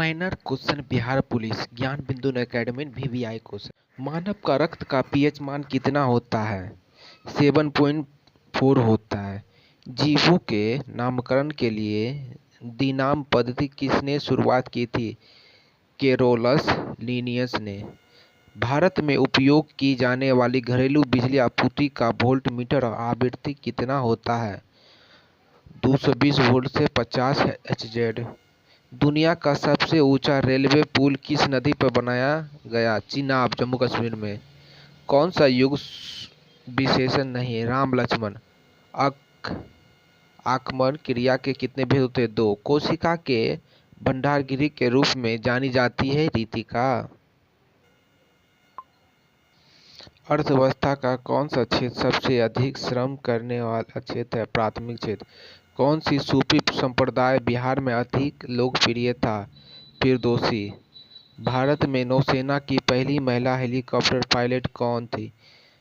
Minor question Bihar police ज्ञान बिंदु academy VVI question. मानव का रक्त का पीएच मान कितना होता है? 7.4 होता है। जीवों के नामकरण के लिए द्विनाम पद्धति किसने शुरुआत की थी? कैरोलस लिनियस ने। भारत में उपयोग की जाने वाली घरेलू बिजली आपूर्ति का वोल्टमीटर आवृत्ति कितना होता है? 220 वोल्ट से 50 एचजेड। दुनिया का सबसे ऊंचा रेलवे पुल किस नदी पर बनाया गया? चिनाब, जम्मू कश्मीर में। कौन सा युग विशेषण नहीं है? राम लक्ष्मण। आकमन क्रिया के कितने भेद होते हैं? 2। कोशिका के भंडारगृह के रूप में जानी जाती है रीतिका। अर्थव्यवस्था का कौन सा क्षेत्र सबसे अधिक श्रम करने वाला क्षेत्र है? प्राथमिक क्षेत्र। कौन सी सूफी संप्रदाय बिहार में अधिक लोकप्रिय था? फिरदौसी। भारत में नौसेना की पहली महिला हेलीकॉप्टर पायलट कौन थी?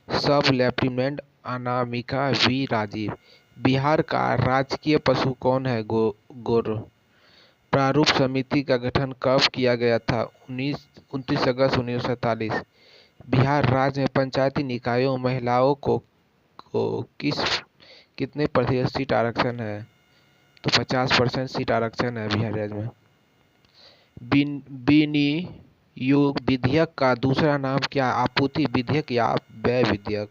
सब लेफ्टिनेंट अनामिका वी राजीव। बिहार का राजकीय पशु कौन है? गोर। प्रारूप समिति का गठन कब किया गया था? 29 अगस्त 1947। बिहार राज्य में पंचायती निकायों महिलाओं को कितने प्रतिशत सीट आरक्षण है? तो 50% सीट आरक्षण है बिहार राज्य में। विनियोग विधेयक का दूसरा नाम क्या है? आपूर्ति विधेयक या व्यय विधेयक।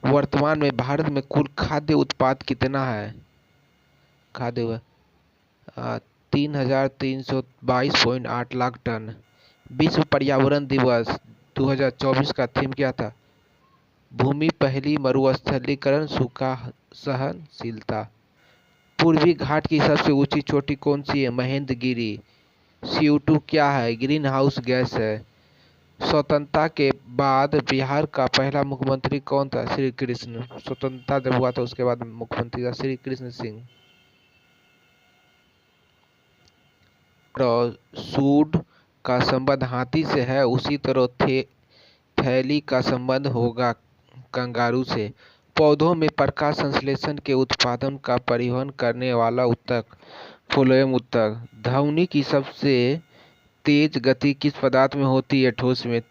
वर्तमान में भारत में कुल खाद्य उत्पाद कितना है? खाद्य 3,322.8 लाख टन। विश्व पर्यावरण दिवस 2024 का थीम क्या था? भूमि पहली मरुस्थलीकरण सूखा सहनशीलता। पूर्वी घाट की सबसे ऊंची चोटी कौन सी है? महेंद्रगिरी। CO2 क्या है? ग्रीन हाउस गैस है। स्वतंत्रता के बाद बिहार का पहला मुख्यमंत्री कौन था? श्री कृष्ण। स्वतंत्रता जब हुआ था उसके बाद मुख्यमंत्री था श्री कृष्ण सिंह। सूंड का संबंध हाथी से है, उसी तरह थैली का संबंध होगा कंगारू से। पौधों में प्रकाश संश्लेषण के उत्पादन का परिवहन करने वाला ऊतक फ्लोएम ऊतक। ध्वनि की सबसे तेज गति किस पदार्थ में होती है? ठोस में।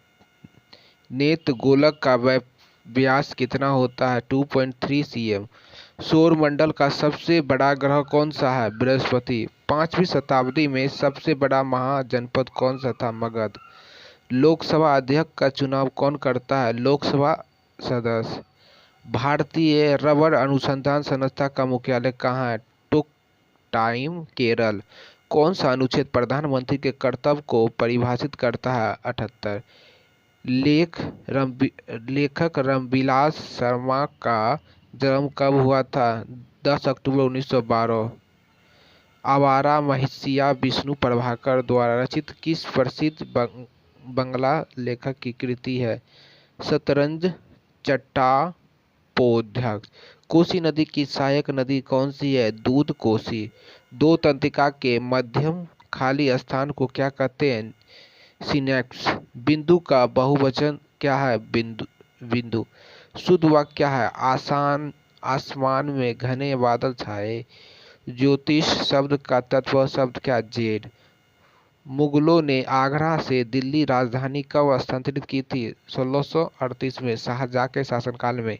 नेत्र गोलक का व्यास कितना होता है? 2.3 cm। सौर मंडल का सबसे बड़ा ग्रह कौन सा है? बृहस्पति। 5वीं शताब्दी में सबसे बड़ा महाजनपद कौन सा था? मगध। लोकसभा अध्यक्ष का चुनाव कौन करता है? लोकसभा सदस्य। भारतीय रबड़ अनुसंधान संस्था का मुख्यालय कहाँ है? टोक्टाइम, केरल। कौन सा अनुच्छेद प्रधानमंत्री के कर्तव्य को परिभाषित करता है? 78। लेखक रामविलास शर्मा का जन्म कब हुआ था? 10 अक्टूबर 1912। आवारा महिषिया विष्णु प्रभाकर द्वारा रचित किस प्रसिद्ध बंगला लेखक की कृति है? शतरंज चट्टोपाध्याय। कोसी नदी की सहायक नदी कौन सी है? दूध कोसी। दो तंत्रिका के मध्यम खाली स्थान को क्या कहते हैं? सिनेप्स। बिंदु का बहुवचन क्या है? बिंदु। शुद्ध वाक्य क्या है? आसमान में घने बादल छाए। ज्योतिष शब्द का तत्व शब्द क्या? जेड। मुगलों ने आगरा से दिल्ली राजधानी कब स्थानांतरित की थी? 1638 में शाहजहां के शासनकाल में।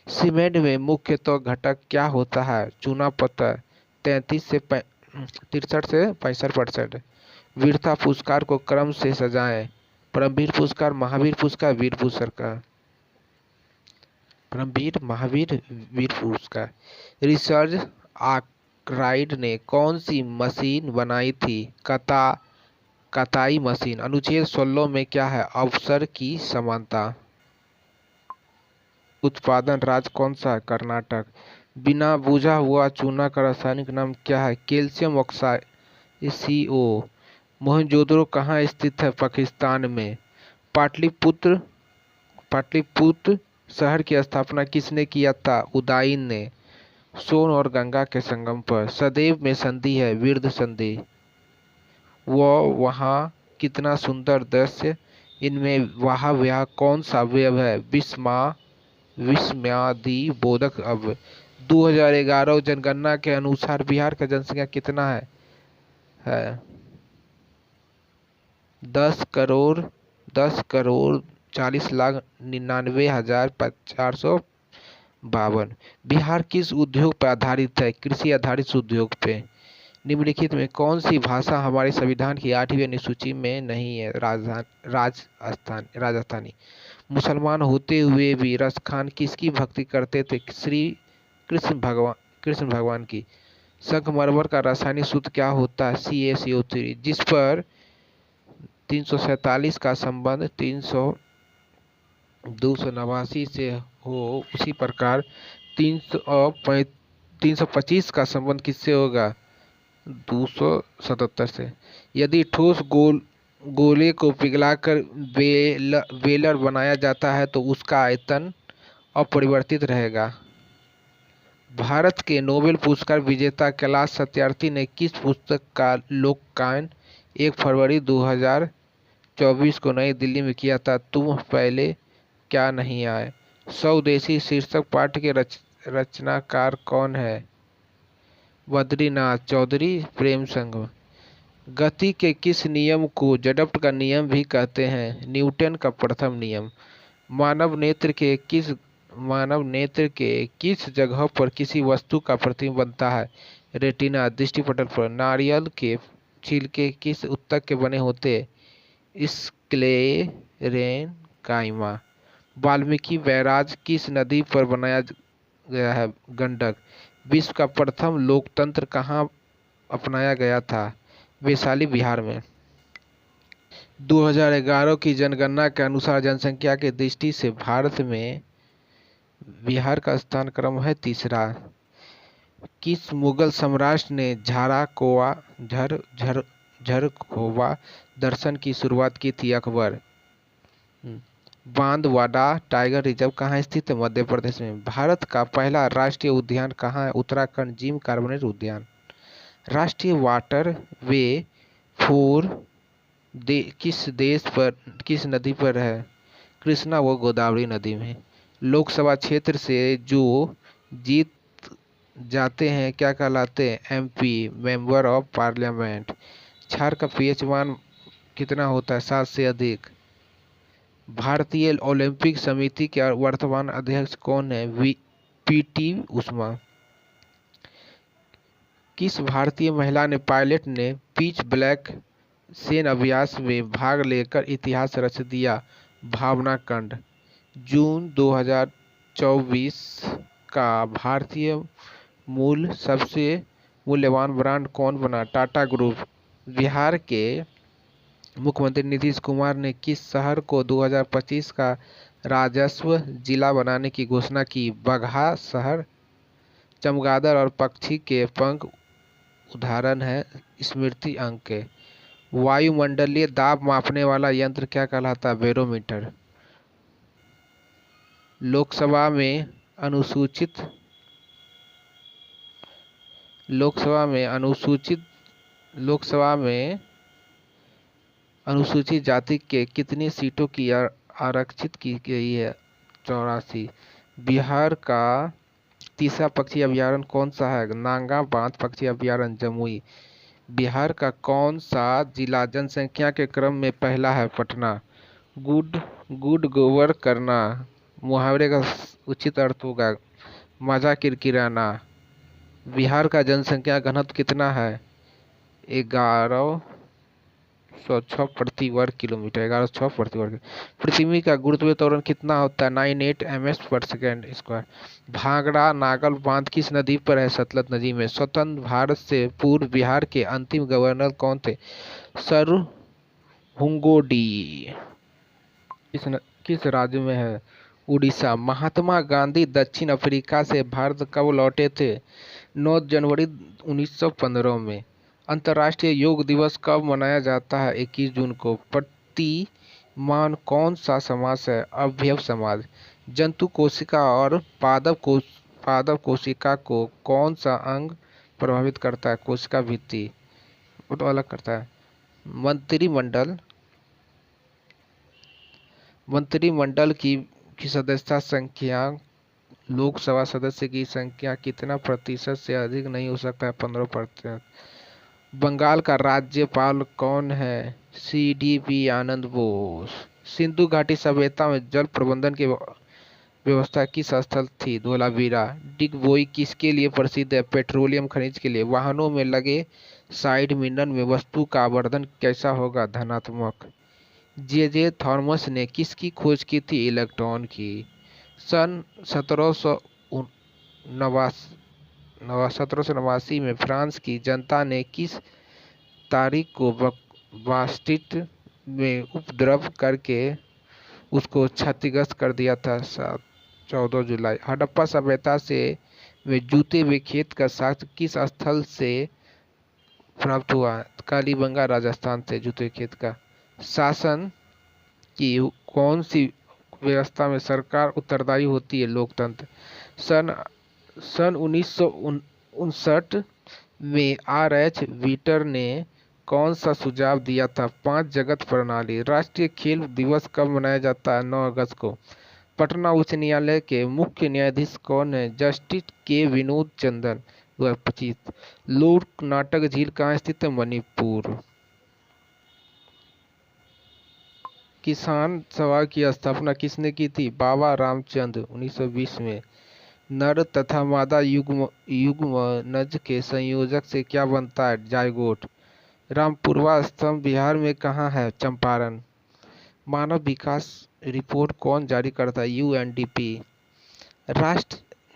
सीमेंट में मुख्यतः घटक क्या होता है? चूना पत्थर। 63 से 65%। वीरता पुरस्कार को क्रम से सजाएं। परमवीर पुरस्कार, महावीर पुरस्कार, वीर पुरस्कार। परमवीर, महावीर, वीर पुरस्कार। रिचर्ड आर्कराइट ने कौन सी मशीन बनाई थी? कताई मशीन। अनुच्छेद 16 में क्या है? अवसर की समानता। उत्पादन राज्य कौन सा है? कर्नाटक। बिना बुझा हुआ चूना का रासायनिक नाम क्या है? Calcium oxide, CO। मोहनजोदड़ो कहाँ स्थित है? पाकिस्तान में। पाटलिपुत्र शहर की स्थापना किसने किया था? उदयन ने। सोन और गंगा के संगम पर। सदैव में संधि है, विरध संधि। वहाँ कितना सुंदर दृश्य। इनमें वाह कौन सा अवयव है? विस्मयादिबोधक अवयव। 2011 जनगणना के अनुसार बिहार का जनसंख्या कितना है 10,40,99,452। बिहार किस उद्योग पर आधारित है? कृषि आधारित उद्योग पे। निम्नलिखित में कौन सी भाषा हमारे संविधान की 8वीं अनुसूची में नहीं है? राजस्थानी। मुसलमान होते हुए भी रस खान किसकी भक्ति करते थे? श्री कृष्ण भगवान की। संगमरमर का रासायनिक सूत्र क्या होता है? CaCO3। जिस पर 347 का संबंध 289 से हो, उसी प्रकार 325 का संबंध किससे होगा? 277 से। यदि ठोस गोले को पिघलाकर बेलर बनाया जाता है तो उसका आयतन अपरिवर्तित रहेगा। भारत के नोबेल पुरस्कार विजेता कैलाश सत्यार्थी ने किस पुस्तक का लोकार्पण 1 फरवरी 2024 को नई दिल्ली में किया था? तुम पहले क्या नहीं आए। स्वदेशी शीर्षक पाठ के रचनाकार कौन है? बद्रीनाथ चौधरी प्रेमचंद। गति के किस नियम को जड़त्व का नियम भी कहते हैं? न्यूटन का प्रथम नियम। मानव नेत्र के किस जगह पर किसी वस्तु का प्रतिबिंब बनता है? रेटिना दृष्टिपटल पर। नारियल के छिलके किस ऊतक के बने होते? स्क्लेरेनकाइमा। वाल्मीकि बैराज किस नदी पर बनाया गया है? गंडक। विश्व का प्रथम लोकतंत्र कहाँ अपनाया गया था? वैशाली बिहार में। 2011 की जनगणना के अनुसार जनसंख्या की दृष्टि से भारत में बिहार का स्थान क्रम है 3रा। किस मुगल सम्राट ने झरखोवा दर्शन की शुरुआत की थी? अकबर। बांदवाडा टाइगर रिजर्व कहाँ स्थित है? मध्य प्रदेश में। भारत का पहला राष्ट्रीय उद्यान कहाँ है? उत्तराखंड जिम कार्बोनेट उद्यान। राष्ट्रीय वाटर वे किस नदी पर है? कृष्णा व गोदावरी नदी में। लोकसभा क्षेत्र से जो जीत जाते हैं क्या कहलाते हैं? MP member of parliament. क्षार का pH मान कितना होता है? 7 से अधिक। भारतीय ओलंपिक समिति के वर्तमान अध्यक्ष कौन है? PT उषा। किस भारतीय महिला ने पायलट ने पिच ब्लैक सैन्य अभ्यास में भाग लेकर इतिहास रच दिया? भावना कंठ। जून 2024 का भारतीय मूल सबसे मूल्यवान ब्रांड कौन बना? टाटा ग्रुप। बिहार के मुख्यमंत्री नीतीश कुमार ने किस शहर को 2025 का राजस्व जिला बनाने की घोषणा की? बगहा शहर। चमगादड़ और पक्षी के पंख उदाहरण है स्मृति अंक के। वायुमंडलीय दाब मापने वाला यंत्र क्या कहलाता है? बैरोमीटर। लोकसभा में अनुसूचित जाति के कितनी सीटों की आरक्षित की गई है? 84। बिहार का तीसरा पक्षी अभयारण्य कौन सा है? नागा बांध पक्षी अभयारण्य जमुई। बिहार का कौन सा जिला जनसंख्या के क्रम में पहला है? पटना। गुड गोबर करना मुहावरे का उचित अर्थ होगा मजा किरकिराना। बिहार का जनसंख्या घनत्व कितना है? 1106 प्रति वर्ग किलोमीटर। 1106 प्रति वर्ग। पृथ्वी का गुरुत्वीय त्वरण कितना होता है? 98 ms पर सेकेंड स्क्वायर। भांगड़ा नागल बांध किस नदी पर है? सतलज नदी में। स्वतंत्र भारत से पूर्व बिहार के अंतिम गवर्नर कौन थे? सरहुंगोडी। किस राज्य में है? उड़ीसा। महात्मा गांधी दक्षिण अफ्रीका से भारत कब लौटे थे? 9 जनवरी 1915 में। अंतर्राष्ट्रीय योग दिवस कब मनाया जाता है? 21 जून को। प्रतिमान कौन सा समास है? अवयव समास। जंतु कोशिका और पादप कोशिका को कौन सा अंग प्रभावित करता है? कोशिका भित्ति। वो तो अलग करता है। मंत्रिमंडल की सदस्यता संख्या लोकसभा सदस्य की संख्या कितना प्रतिशत से अधिक नहीं हो सकता है? 15%। बंगाल का राज्यपाल कौन है? CDP आनंद बोस। सिंधु घाटी सभ्यता में जल प्रबंधन की व्यवस्था किस स्थल थी? धोलावीरा। डिगबोई किसके लिए प्रसिद्ध है? पेट्रोलियम खनिज के लिए। वाहनों में लगे साइड मिरर में वस्तु का आवर्धन कैसा होगा? धनात्मक। जे थॉमस ने किसकी खोज की थी? इलेक्ट्रॉन की। सन 1789 में फ्रांस की जनता ने किस तारीख को बास्टिल में उपद्रव करके उसको क्षतिग्रस्त कर दिया था? 14 जुलाई। हड़प्पा सभ्यता से वे जूते हुए खेत का साक्ष्य किस स्थल से प्राप्त हुआ? कालीबंगा राजस्थान से जूते खेत का। शासन की कौन सी व्यवस्था में सरकार उत्तरदायी होती है? लोकतंत्र। सन 1959 में RH वीटर ने कौन सा सुझाव दिया था? 5 जगत प्रणाली। राष्ट्रीय खेल दिवस कब मनाया जाता है? 9 अगस्त को। पटना उच्च न्यायालय के मुख्य न्यायाधीश कौन है? जस्टिस के विनोद चंद्रन। 2025। लोक नाटक झील कहाँ स्थित है? मणिपुर। किसान सभा की स्थापना किसने की थी? बाबा रामचंद्र। 1920 में। नर तथा मादा युग्मनज के संयोजक से क्या बनता है? जायगोट। रामपुरवा स्तंभ बिहार में कहाँ है? चंपारण। मानव विकास रिपोर्ट कौन जारी करता है? UNDP।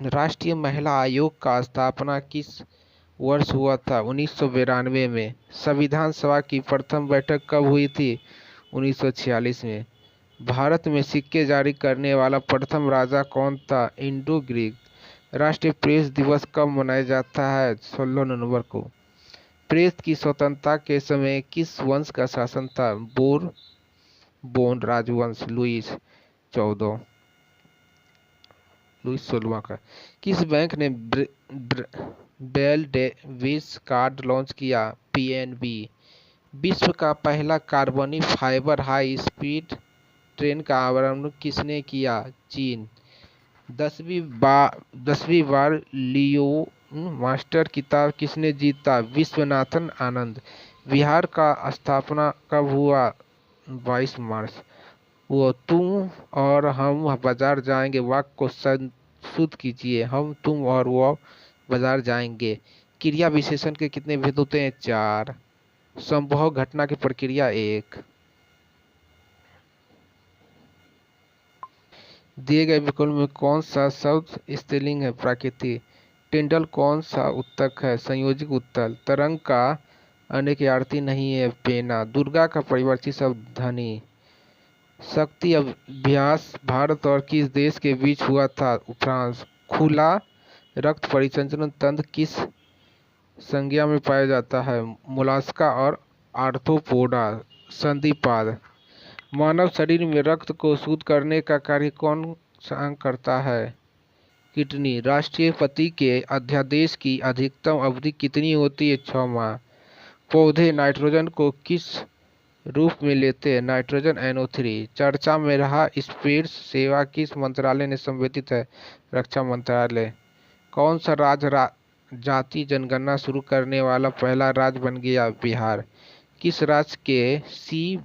राष्ट्रीय महिला आयोग का स्थापना किस वर्ष हुआ था? 1992 में। संविधान सभा की प्रथम बैठक कब हुई थी? 1946 में। भारत में सिक्के जारी करने वाला प्रथम राजा कौन था? Indo Greek. राष्ट्रीय प्रेस दिवस कब मनाया जाता है? 16 नवंबर को। प्रेस की स्वतंत्रता के समय किस वंश का शासन था? बोन राजवंश। लुईस 16वां का। किस बैंक ने बेल डेविस कार्ड लॉन्च किया? PNB। विश्व का पहला कार्बनिक फाइबर हाई स्पीड ट्रेन का आरंभ किसने किया? चीन। 10वीं बार लियोन मास्टर खिताब किसने जीता? विश्वनाथन आनंद। बिहार का स्थापना कब हुआ? 22 मार्च। वो तुम और हम बाजार जाएंगे वाक्य को शुद्ध कीजिए। हम, तुम और वो बाजार जाएंगे। क्रिया विशेषण के कितने भेद होते हैं? 4। संभव घटना की प्रक्रिया 1। दिए गए विकल्प में कौन सा शब्द स्त्रीलिंग है? प्राकृतिक। टिंडल कौन सा उत्तक है? संयोजित उत्तक। तरंग का अनेक्यार्थी नहीं है? पेना। दुर्गा का परिवारवाची शब्द धनी। शक्ति अभ्यास भारत और किस देश के बीच हुआ था? फ्रांस। खुला रक्त परिसंचरण तंत्र किस संज्ञा में पाया जाता है? मोलास्का और आर्थ्रोपोडा। संधिपाद। मानव शरीर में रक्त को शुद्ध करने का कार्य कौन सा अंग करता है? किडनी। राष्ट्रपति के अध्यादेश की अधिकतम अवधि कितनी होती है? 6 माह। पौधे नाइट्रोजन को किस रूप में लेते हैं? Nitrogen NO3। चर्चा में रहा स्पेस सेवा किस मंत्रालय ने संबोधित है? रक्षा मंत्रालय। कौन सा राज्य जाति जनगणना शुरू करने वाला पहला राज्य बन गया? बिहार। किस राज्य के सी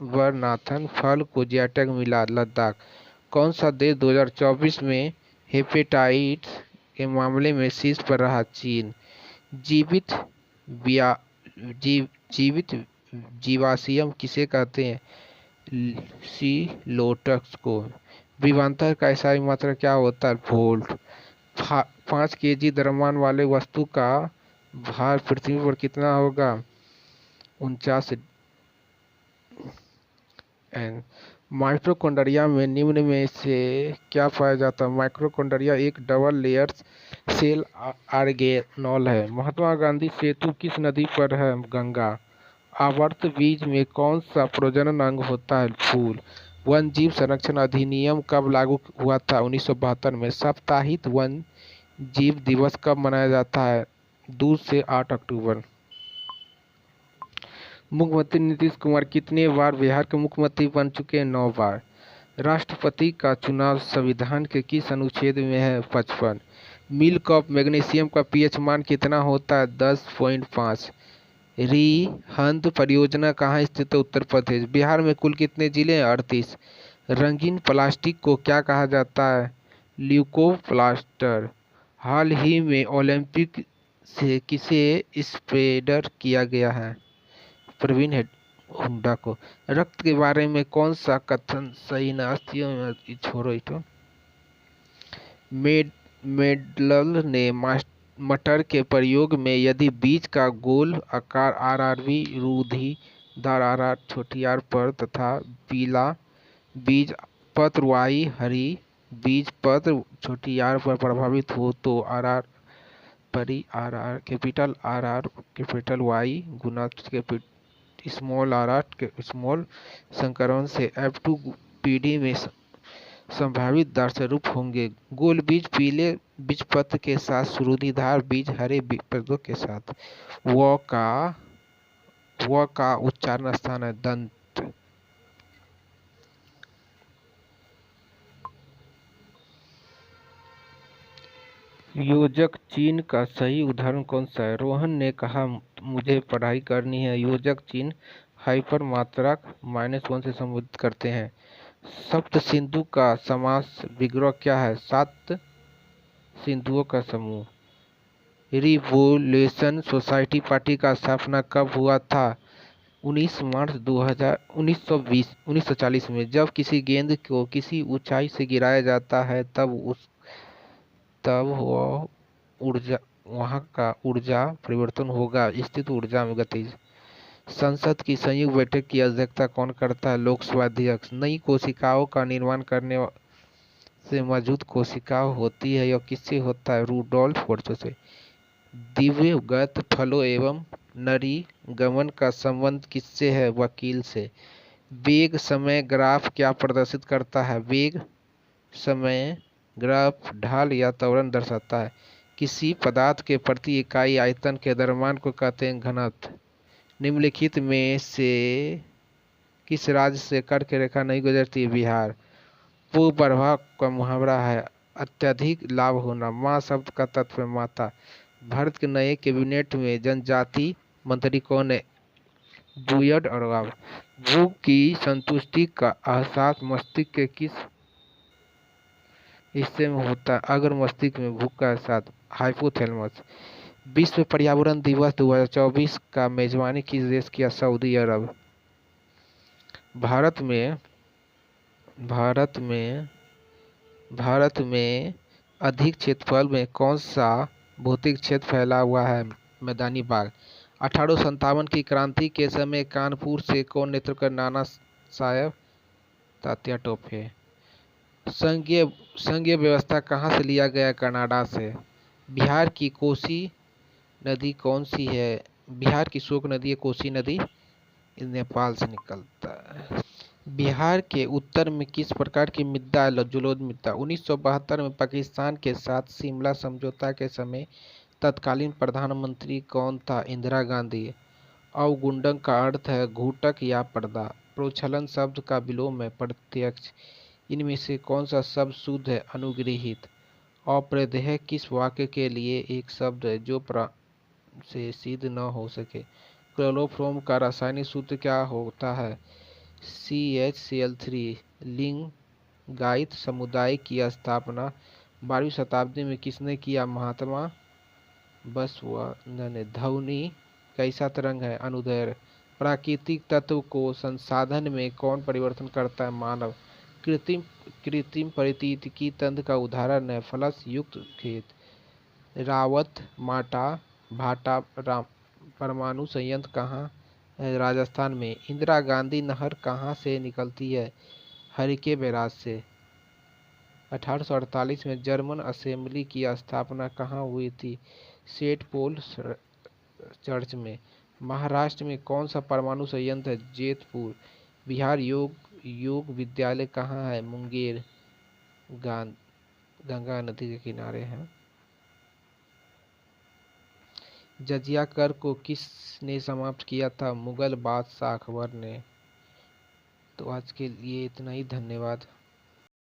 वरनाथन फल को GI टैग मिला? लद्दाख। कौन सा देश 2024 में हेपेटाइटिस के मामले में शीर्ष पर रहा? चीन। जीवित जीवाश्म किसे कहते हैं? सीलोटक्स को। विभवांतर का SI मात्रा क्या होता है? वोल्ट। 5 kg द्रव्यमान वाले वस्तु का भार पृथ्वी पर कितना होगा? 49 N। माइटोकॉन्ड्रिया में निम्न में से क्या पाया जाता है? माइटोकॉन्ड्रिया एक डबल लेयर सेल ऑर्गेनोल है। महात्मा गांधी सेतु किस नदी पर है? गंगा। आवर्त बीज में कौन सा प्रजनन अंग होता है? फूल। वन जीव संरक्षण अधिनियम कब लागू हुआ था? 1972 में। साप्ताहिक वन जीव दिवस कब मनाया जाता है? 2 से 8 अक्टूबर। मुख्यमंत्री नीतीश कुमार कितने बार बिहार के मुख्यमंत्री बन चुके हैं? 9 बार। राष्ट्रपति का चुनाव संविधान के किस अनुच्छेद में है? 55। मिल्क ऑफ मैग्नीशियम का पीएच मान कितना होता है? 10.5। रिहंद परियोजना कहाँ स्थित है? उत्तर प्रदेश। बिहार में कुल कितने जिले हैं? 38। रंगीन प्लास्टिक को क्या कहा जाता है? ल्यूकोप्लास्टर। हाल ही में ओलंपिक से किसे स्पेडर किया गया है? प्रवीण हुड्डा को। रक्त के बारे में कौन सा कथन सही नहीं? छोड़ो इतो। मेंडल ने मटर के प्रयोग में यदि बीज का गोल आकार आरआरबी रूढ़िदार आर छोटी आर पर तथा पीला बीज पत्र वाई हरी बीज पत्र छोटी आर पर प्रभावित हो तो आर परी are capital Y Guna small small संक्रमण से F2 पीढ़ी में संभावित दर्शरूप होंगे। गोल बीज पीले बीजपत्र के साथ सुरुधिधार बीज हरे बीजपत्रों के साथ। व का उच्चारण स्थान है दंत। योजक चिन्ह का सही उदाहरण कौन सा है? रोहन ने कहा मुझे पढ़ाई करनी है। योजक चिन्ह हाइपर मात्रक -1 से संबोधित करते हैं। सप्त सिंधु का समास विग्रह क्या है? 7 सिंधुओं का समूह। रिवोल्यूशन सोसाइटी पार्टी का स्थापना कब हुआ था? 19 मार्च 1940 में। जब किसी गेंद को किसी ऊंचाई से गिराया जाता है तब वहाँ का ऊर्जा परिवर्तन होगा। स्थित ऊर्जा में गतिज। संसद की संयुक्त बैठक की अध्यक्षता कौन करता है? लोकसभा अध्यक्ष। नई कोशिकाओं का निर्माण करने से मौजूद कोशिका होती है। यह किससे होता है? रूडोल्फ वर्चो से। दिव्यगत फलों एवं नरी गमन का संबंध किससे है? वकील से। वेग समय ग्राफ क्या प्रदर्शित करता है? वेग समय ग्राफ ढाल या त्वरण दर्शाता है। किसी पदार्थ के प्रति इकाई आयतन के द्रव्यमान को कहते हैं घनत्व। निम्नलिखित में से किस राज्य से कर्क रेखा नहीं गुजरती? बिहार। पूर्व प्रभाव का मुहावरा है अत्यधिक लाभ होना। माँ शब्द का तत्व है माता। भारत के नए कैबिनेट में जनजाति मंत्री कौन है? जुयड और गाव। भूख की संतुष्टि का एहसास मस्तिष्क के किस हिस्से में होता है? अगर मस्तिष्क में भूख का एहसास हाइपोथैलेमस। विश्व पर्यावरण दिवस 2024 का मेजबानी किस देश किया? सऊदी अरब। भारत में अधिक क्षेत्रफल में कौन सा भौतिक क्षेत्र फैला हुआ है? मैदानी भाग। 1857 की क्रांति के समय कानपुर से कौन नेतृत्व कर? नाना साहेब तात्या टोपे। संघीय व्यवस्था कहाँ से लिया गया? कनाडा से। बिहार की कोसी नदी कौन सी है? बिहार की शोक नदी है कोसी नदी, नेपाल से निकलता है। बिहार के उत्तर में किस प्रकार की मृदा है? जलोढ़ मृदा। 1972 में पाकिस्तान के साथ शिमला समझौता के समय तत्कालीन प्रधानमंत्री कौन था? इंदिरा गांधी। अवगुंठन का अर्थ है घूटक या पर्दा। प्रोक्षलन शब्द का विलोम है प्रत्यक्ष। इनमें से कौन सा शब्द शुद्ध है? अनुगृहीत। अप्रत्यय किस वाक्य के लिए एक शब्द है जो से सिद्ध न हो सके? क्लोरोफॉर्म का रासायनिक सूत्र क्या होता है? CHCl3। लिंगायत समुदाय की स्थापना 12वीं शताब्दी में किसने किया? महात्मा बसवानंद ने। ध्वनि कैसा तरंग है? अनुदैर्घ्य। प्राकृतिक तत्व को संसाधन में कौन परिवर्तन करता है? मानव। कृत्रिम पारिस्थितिकी तंत्र का उदाहरण है फलस युक्त खेत। रावत भाटा परमाणु संयंत्र कहाँ है? राजस्थान में। इंदिरा गांधी नहर कहाँ से निकलती है? हरिके बैराज से। 1848 में जर्मन असेंबली की स्थापना कहाँ हुई थी? सेंट पॉल चर्च में। महाराष्ट्र में कौन सा परमाणु संयंत्र है? जैतपुर। बिहार योग विद्यालय कहाँ है? मुंगेर। गंगा नदी के किनारे है। जजिया कर को किसने समाप्त किया था? मुगल बादशाह अकबर ने। तो आज के लिए इतना ही। धन्यवाद।